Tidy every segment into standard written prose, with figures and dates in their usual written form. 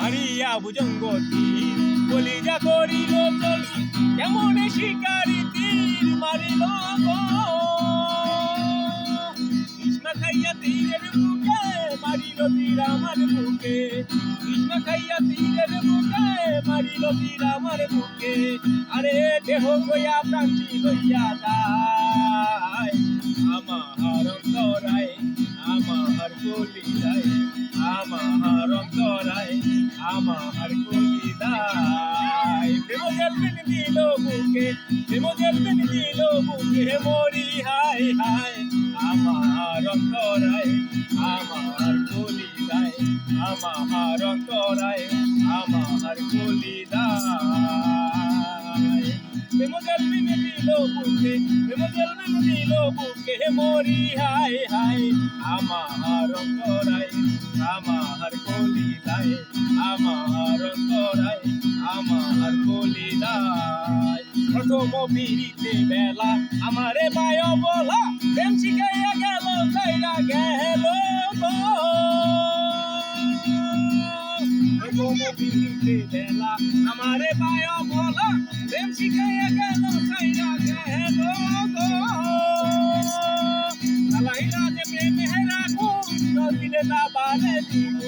মারিয়া ভুজঙ্গতি কলিজা করিল চলছি কেমন শিকারি তীর মারিল গো কৃষ্ণা খাইয়া তীরের বুকে মারিল তীর আমার বুকে কৃষ্ণা খাইয়া তীরের বুকে মারিল তীর আমার বুকে আরে দেহ গয়া প্রান্তি লইয়া যায় আমার অন্তরায় আমার কলিজায় আমার অন্তরায় আমার কলিজায় প্রেম জলবেন দিল বুকে প্রেম জলবেন দিল বুকে মরি হায় হায় আমার অন্তরায় আমার কলিজায় আমার অন্তরায় আমার কলিজায় প্রেম জলবেন দিল বুকে প্রেম জলবেন দিল বুকে মরি হায় হায় আমার অন্তরায় আমার কলিজায় আমার অন্তরায় আমার কলিজায় প্রথম বিরিতে বেলা আমারে বায় বলা প্রেম শিখাইয়া গেল চাইরা গেল গো প্রথম বিরিতে বেলা আমারে বায় বলা প্রেম শিখাইয়া গেল চাইরা গেল গো কালাইলা যে প্রেমে রাখুন দিলে না বারে দিব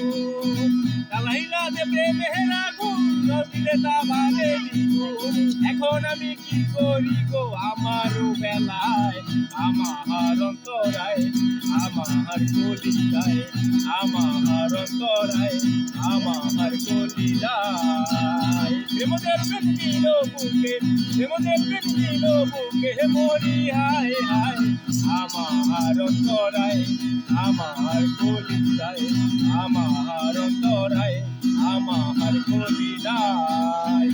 কালাইলা যে প্রেমে রাখুন দিলে না বারে দিব এখন আমি কি করি গো আমারও বেলায় আমার অন্তরায় আমার কলিজায় আমার অন্তরায় আমার কলিজায় প্রেম জলবেন দিল বুকে প্রেম জলবেন দিল বুকে মরি হায় হায় আমার অন্তরায় আমার কলিজায় আমার অন্তরায় আমার কলিজায়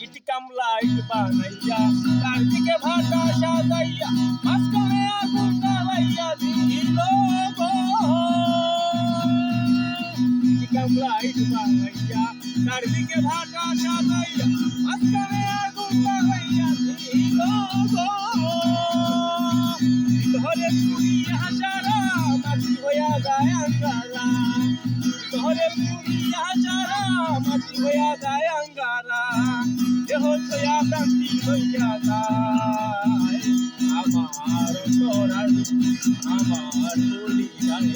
ইট কামলা ইট বানাইয়া তার দিকে ভাটা সাজাইয়া মাঝখানে আগুন জ্বালাইয়া দিল গো ইট কামলা ইট বানাইয়া তার দিকে ভাটা সাজাইয়া মাঝখানে আগুন জ্বালাইয়া দিল গো ঘরে পুরিয়া সারা মাটি হইয়া যায় আঙ্গারা ঘরে পুরিয়া সারা মাটি হইয়া যায় আঙ্গারা দেহ ছয়া প্রান্তি হইয়া যায় আমার অন্তরায় আমার কলিজায়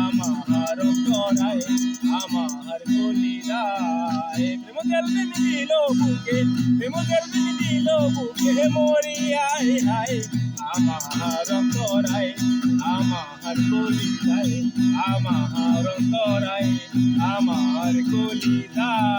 আমার অন্তরায় আমার কলিজায় প্রেম জলবেন দিল বুকে প্রেম জলবেন দিল বুকে মরি হায় হায় আমার অন্তরায় আমার কলিজায় আমার অন্তরায় আমার কলিজায়।